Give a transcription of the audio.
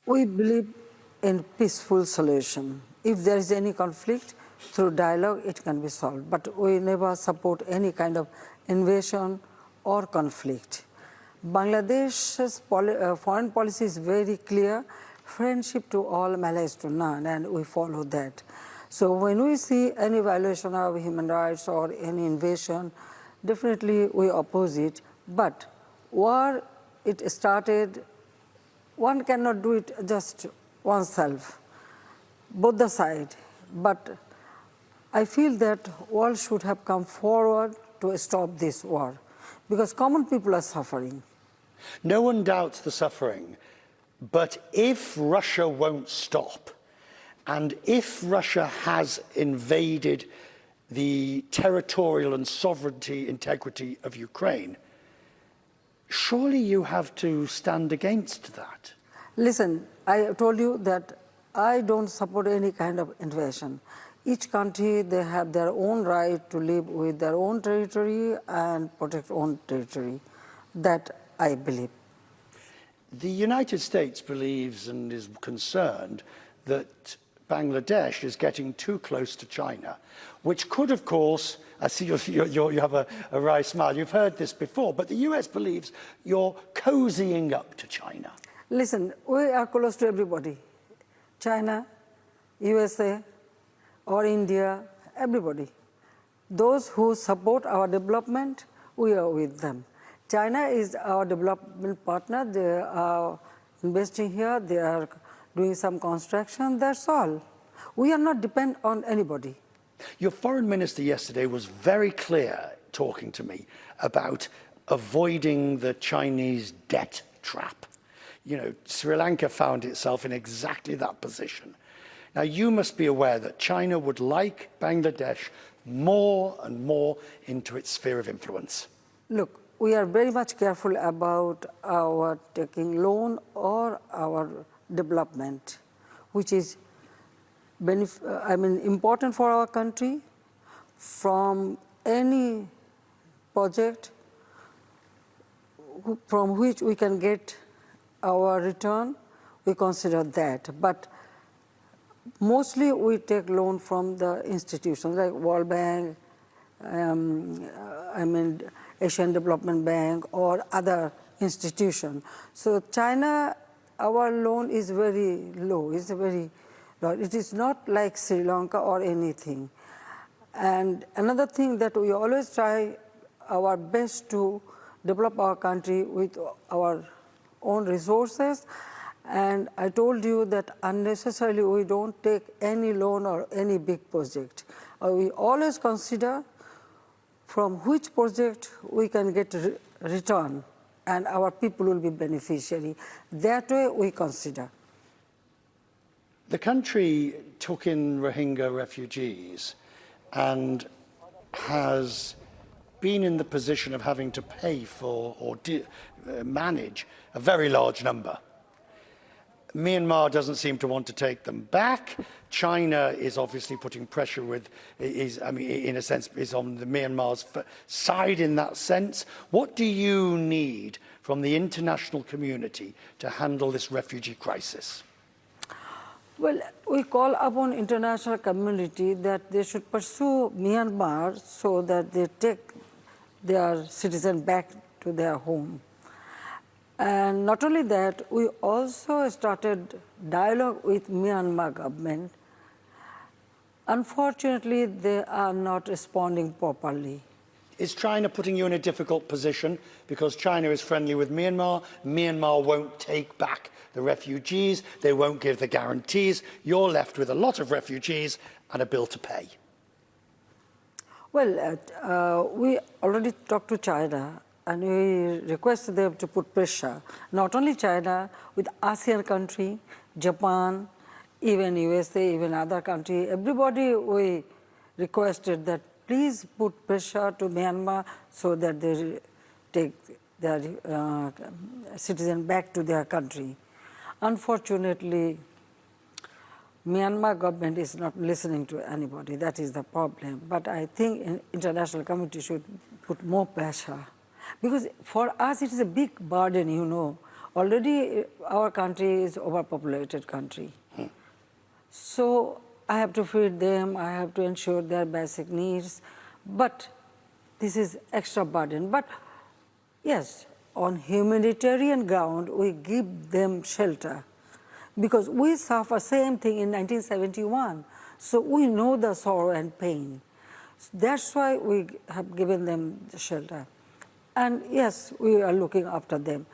We believe in peaceful solution. If there is any conflict, through dialogue it can be solved. But we never support any kind of invasion or conflict. Bangladesh's foreign policy is very clear: friendship to all, malice to none, and we follow that. So when we see any violation of human rights or any invasion, definitely we oppose it. But war, it started, one cannot do it just oneself, both the side. But I feel that world should have come forward to stop this war, because common people are suffering. No one doubts the suffering, but if Russia won't stop, and if Russia has invaded the territorial and sovereignty integrity of Ukraine, surely you have to stand against that. Listen, I told you that I don't support any kind of invasion. Each country, they have their own right to live with their own territory and protect own territory. That I believe. The United States believes and is concerned that Bangladesh is getting too close to China, which could, of course, I see you have a wry smile, you've heard this before, but the US believes you're cozying up to China. Listen, we are close to everybody. China, USA, or India, everybody. Those who support our development, we are with them. China is our development partner. They are investing here, they are doing some construction, that's all. We are not dependent on anybody. Your foreign minister yesterday was very clear talking to me about avoiding the Chinese debt trap. You know, Sri Lanka found itself in exactly that position. Now, you must be aware that China would like Bangladesh more and more into its sphere of influence. Look, we are very much careful about our taking loan or our development, which is important for our country. From any project from which we can get our return, we consider that. But mostly we take loan from the institutions like World Bank, Asian Development Bank, or other institutions. So China, our loan is very low. It's very low. It is not like Sri Lanka or anything. And another thing that we always try our best to develop our country with our own resources. And I told you that unnecessarily we don't take any loan or any big project. We always consider from which project we can get return and our people will be beneficiary. That way we consider. The country took in Rohingya refugees and has been in the position of having to pay for or manage a very large number. Myanmar doesn't seem to want to take them back. China is obviously putting pressure in a sense, is on the Myanmar's side in that sense. What do you need from the international community to handle this refugee crisis? Well, we call upon international community that they should pursue Myanmar so that they take their citizens back to their home. And not only that, we also started dialogue with Myanmar government. Unfortunately, they are not responding properly. Is China putting you in a difficult position because China is friendly with Myanmar? Myanmar won't take back the refugees, they won't give the guarantees. You're left with a lot of refugees and a bill to pay. Well, we already talked to China and we request them to put pressure, not only China, with ASEAN country, Japan, even USA, even other country, everybody we requested that please put pressure to Myanmar so that they take their citizens back to their country. Unfortunately, Myanmar government is not listening to anybody, that is the problem. But I think international community should put more pressure. Because for us it is a big burden, you know. Already our country is overpopulated country. So I have to feed them, I have to ensure their basic needs, but this is extra burden. But yes, on humanitarian ground, we give them shelter because we suffer same thing in 1971. So we know the sorrow and pain. That's why we have given them the shelter. And yes, we are looking after them.